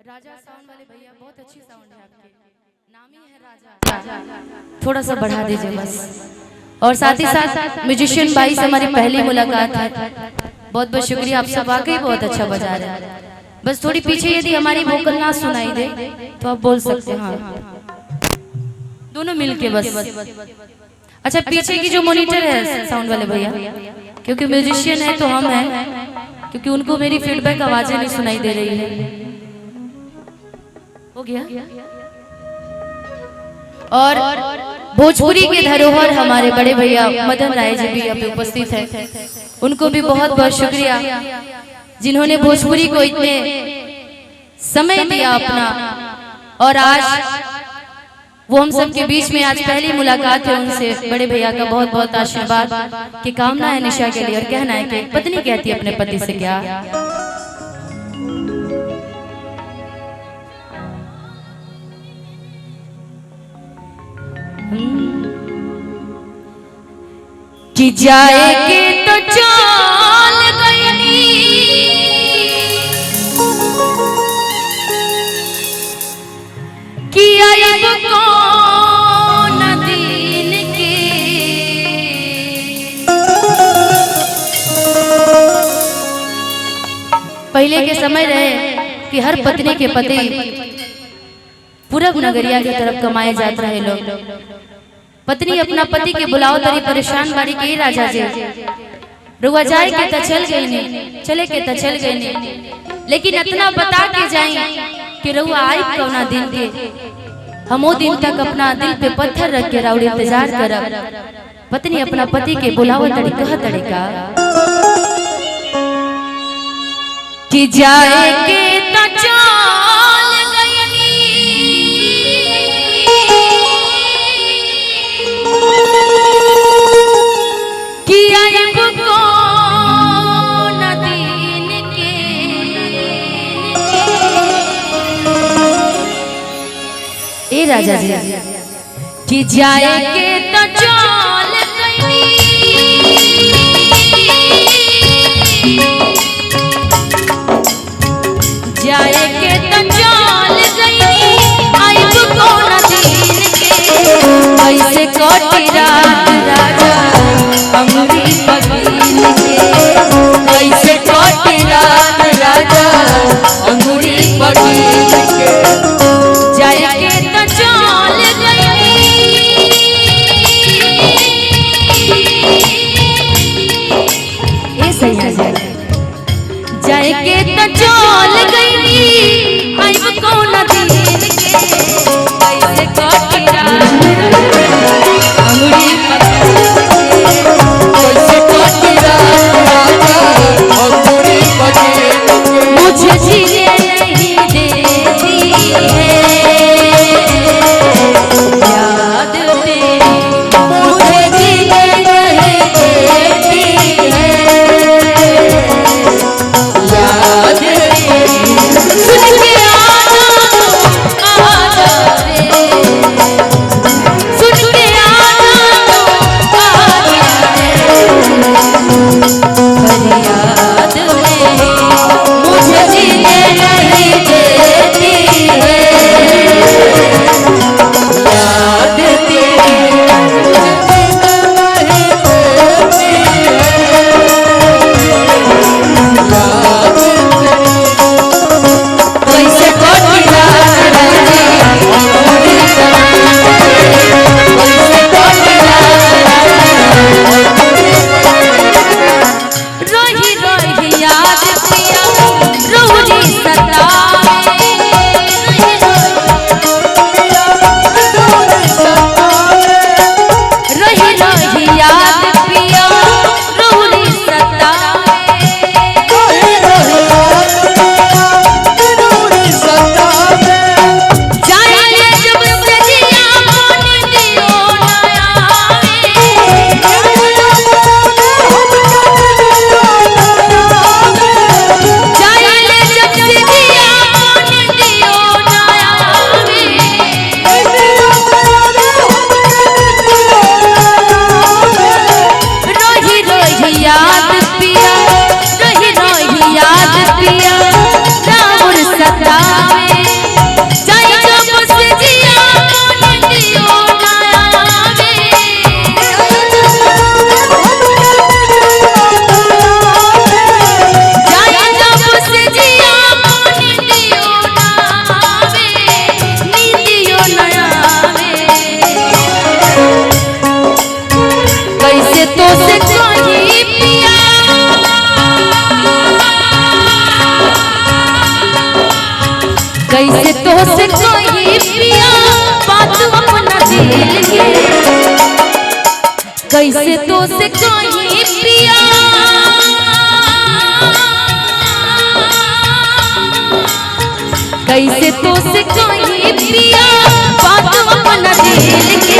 राजा sound वाले भैया बहुत अच्छी साउंड है आपकी, नाम ही है राजा। थोड़ा सा बढ़ा दीजिए बस। और साथ ही साथ म्यूजिशियन भाई से हमारी पहली मुलाकात है, बहुत बहुत शुक्रिया, आप सब वाकई बहुत अच्छा बजा रहे हैं। बस थोड़ी पीछे यदि हमारी वोकल ना सुनाई दे तो आप बोल सकते हैं, हाँ दोनों मिलके बस। अच्छा पीछे की जो मॉनिटर है साउंड वाले भैया, क्योंकि म्यूजिशियन है तो हम हैं, क्योंकि उनको मेरी फीडबैक आवाजें नहीं सुनाई दे रही है। हो गया। और भोजपुरी के धरोहर हमारे बड़े भैया मदन राय जी भी यहाँ पे उपस्थित हैं, उनको भी बहुत बहुत शुक्रिया जिन्होंने भोजपुरी को इतने समय दिया अपना। और आज वो हम सब के बीच में, आज पहली मुलाकात है उनसे। बड़े भैया का बहुत बहुत आशीर्वाद की कामना है निशा के लिए। और कहना है कि पत्नी कहती है अपने पति से क्या, कि जाएगी तो चल गई कि आइब कौन दिन के, पहले के समय रहे कि हर पत्नी के पति पूरब नगरिया की तरफ कमाए जाते रहे लोग। पत्नी अपना पति के बुलाओ तरी परेशान बाड़ी के राजा जी रुआ जाए के त चल गई नहीं, चले के त चल गई नहीं, लेकिन इतना बता के जाए कि रुआ आई कौना दिन के, हम वो दिन तक अपना दिल पे पत्थर रख के राउर इंतजार करब। पत्नी अपना पति के बुलाओ तरी कह तरीका कि जाए के त चल गई कि आइब कौन दिन के, ए राजा जी कि जाए के त चल गई, जाए के त चल गई, आइब कौन दिन के, कैसे कटी रात राजा अंगूरी पगील के, कैसे कटी रात राजा अंगूरी पगील के, जाए के त चल गई, ए सैया जाए के त चल गई, आइब कौन दिन के, कैसे कटी रात अंगूरी कैसे तो से कोई पिया बात अपना दिल के, कैसे तो से कोई पिया कैसे तो से कोई पिया बात अपना दिल के,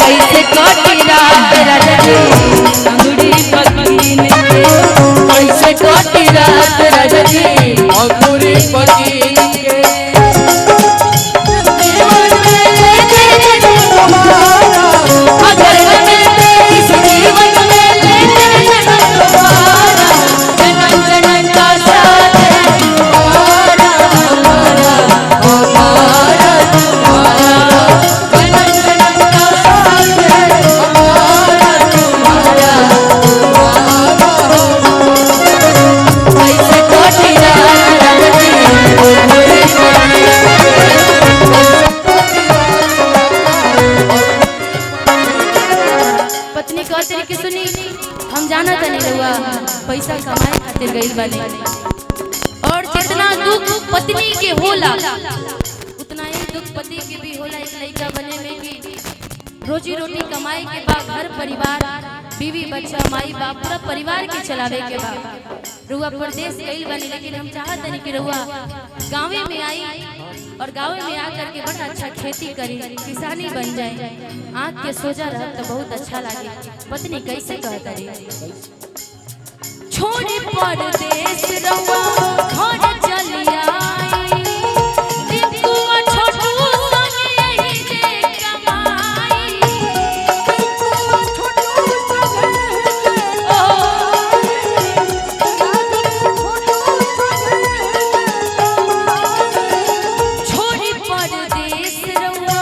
कैसे कटी रात राजा अंगूरी पकीन के, कैसे कटी रात राजा अंगूरी पकीन के। हम जाना था नहीं रहुआ पैसा कमाए खातिर गई बने, और जितना दुख पत्नी के होला उतना ही दुख पति के भी होला। एक लड़का बने में कि रोजी रोटी कमाई के बाद घर परिवार बीवी बच्चा माई बाप पूरा परिवार के चलावे के बाद रहुआ प्रदेश गई बने, लेकिन हम चाहत नहीं कि रहुआ गाँव में आई और गाँव में आकर के बड़ा अच्छा खेती करी, किसानी बन जाए, आँख के सोजा रह तो बहुत अच्छा लगे। पत्नी कैसे कहता रे छोड़ी परदेश रहुआ घर चली आई, टिकुआ छोटू संगे यही जे कमाई, छोड़ी परदेश रहुआ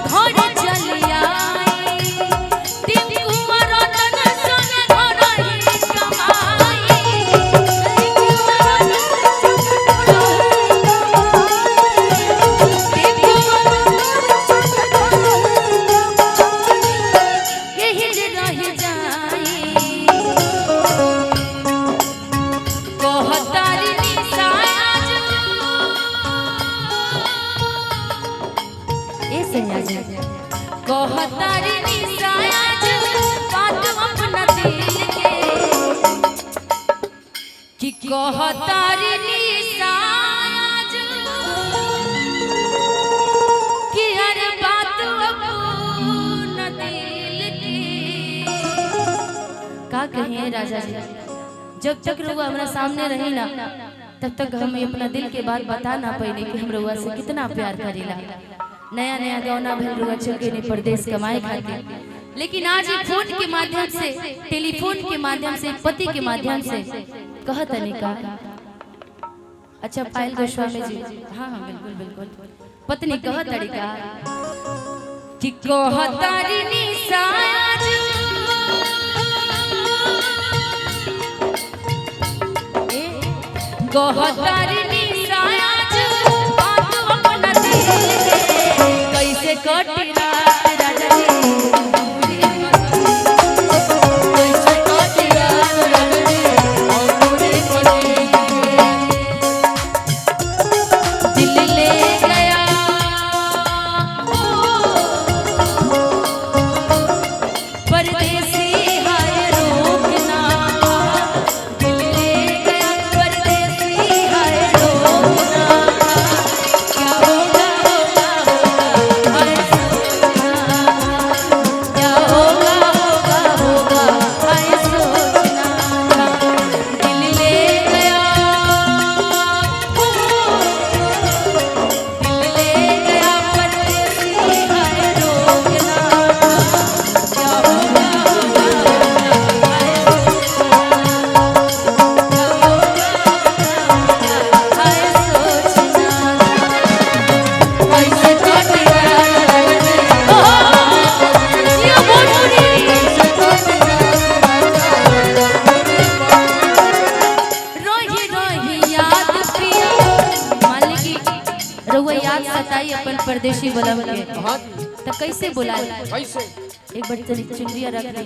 घर चली आई, टिकुआ रतन संगे घर ही कमाई, यही जे रह जाई कहतारी निसाज ए सयाज कहतारी निसाज बात अपना दिल के, कि कहतारी निसाज कि हर बात अपना दिल के। का कहें राजा जी, जब तक रहुआ हमारा सामने रही ना तब तक हमें अपना दिल के बात बता ना पाइने कि हम रहुआ से कितना प्यार करेला। नया नया गौना भइल रहुआ चल गए परदेश कमाए खातिर, लेकिन आज फोन के माध्यम से टेलीफोन के माध्यम से पति के माध्यम से कहत नहीं का। अच्छा पायल गोस्वामी जी, हाँ हाँ बिल्कुल बिल्कुल, पत्नी कहत तरीका कि कहतारी निसाज कहतारी निसाज बात अपना दिल के, कैसे कटी रात राजा कैसे कटी रात राजा दिल ले गया परदेसी हाय रोकना, दिल ले गया परदेसी हाय रोकना, क्या होगा हाय सोचना, क्या होगा हाय सोचना, दिल ले गया परदेसी हाय रोकना, क्या होगा हाय सोचना, कैसे कटी रोही रोही याद पिया मालिकी रहुआ याद सताई अपन परदेशी बलम के, तो कैसे बुलाए कैसे एक बार तनी चुनरिया रख ले।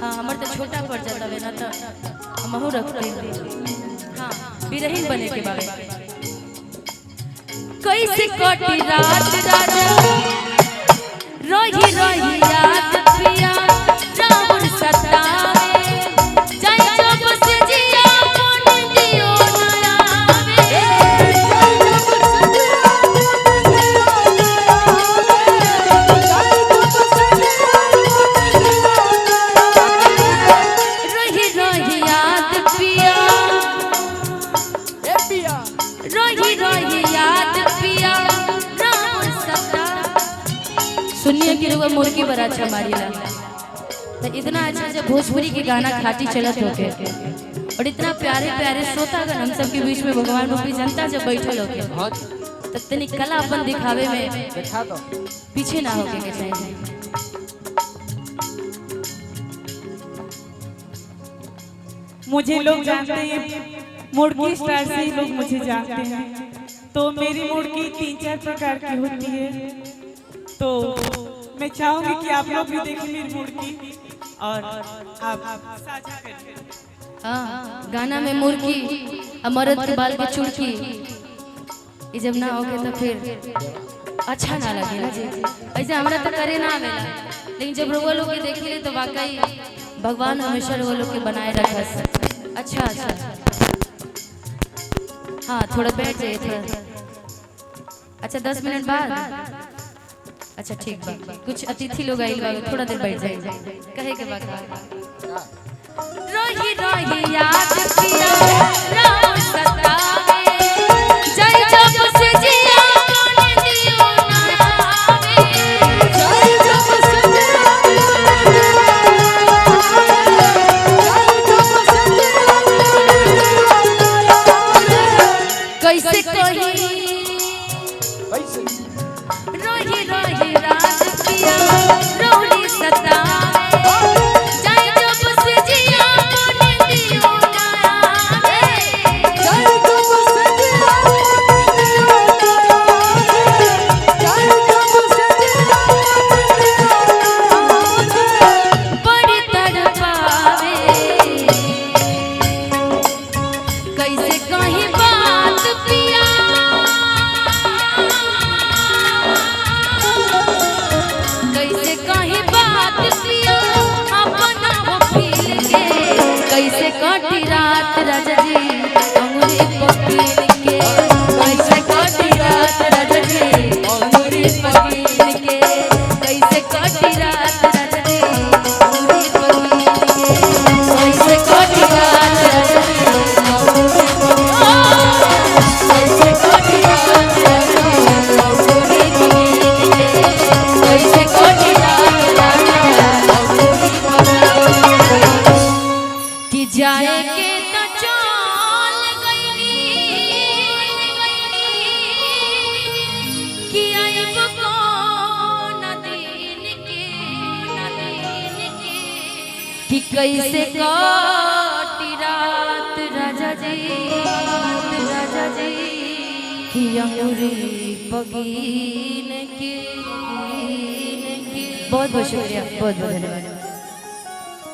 हाँ हमार तो छोटा पड़ जाता है ना, तो हमहू रखते हैं। हाँ, बिरहीन बने के बारे में। कैसे कटी रात राजा रोही रोही याद पिया रावण सतावे जाय जब से जिया मन दियो ना आवे रोही रोही याद पिया रोही रोही याद पिया रावण सतावे। सुनिए कि रुआ मुर्गी बड़ा अच्छा मारीला तो इतना अच्छा जब भोजपुरी के गाना खाटी चलत होके और इतना प्यारे प्यारे श्रोतागण हम सब के बीच में भगवान रूपी जनता जब बैठल होके तब तनी कला अपन दिखावे में दिखा दो पीछे ना होके के चाहिए। मुझे लोग जानते हैं मुर्गी स्टार से ही लोग मुझे जानते हैं। तो मेरी मुर्गी 3-4 प्रकार की होती है। तो मैं चाहूंगी कि आप लोग भी देखें मेरी मुर्गी और आप साझा करें। हाँ, गाना में मुर्गी और मर्द के बाल के चुड़की ये जब ना होके तो फिर अच्छा ना लगेला जी। ऐसे हमरा तो करे ना आवेला लेकिन जब रोवा लोग के देखेले तो वाकई भगवान हमेशा रोवा लोग के बनाए रखस। अच्छा अच्छा हाँ, थोड़ा बैठ जाइए थोड़ा। अच्छा 10 मिनट बाद अच्छा ठीक बा। कुछ अतिथि लोग आइल बा थोड़ा देर बैठ जाइए कहे के बाद रोही रोही याद पिया राम सतावे जय जब से जिया मन दियो ना आवे जय जब से कैसे कही रोही रोही रात पिया रोली सतावे जय जब से जिया मन दियो ना आवे जय जब से जिया मन दियो ना आवे जय जब से जिया मन दियो ना आवे बड़ी तड़पावे कैसे कहीं बात पिया कैसे कहीं बात पिया अपना हो फील के कैसे कटी रात राजा जी अंगूरी पकील के कैसे कटी रात राजा जी अंगूरी पकील के कैसे कटी रात राजा जी अंगूरी पकील के कैसे कटी रात राजा जी अंगूरी कैसे कटी रात राजा जी अंगूरी पकील के कैसे कटी रात राजा कि जाए के तो चल गईली कि आइब कौन दिन के कि कैसे कटी रात राजा जी कि अंगूरी पगीन के। बहुत बहुत शुक्रिया, बहुत बहुत धन्यवाद।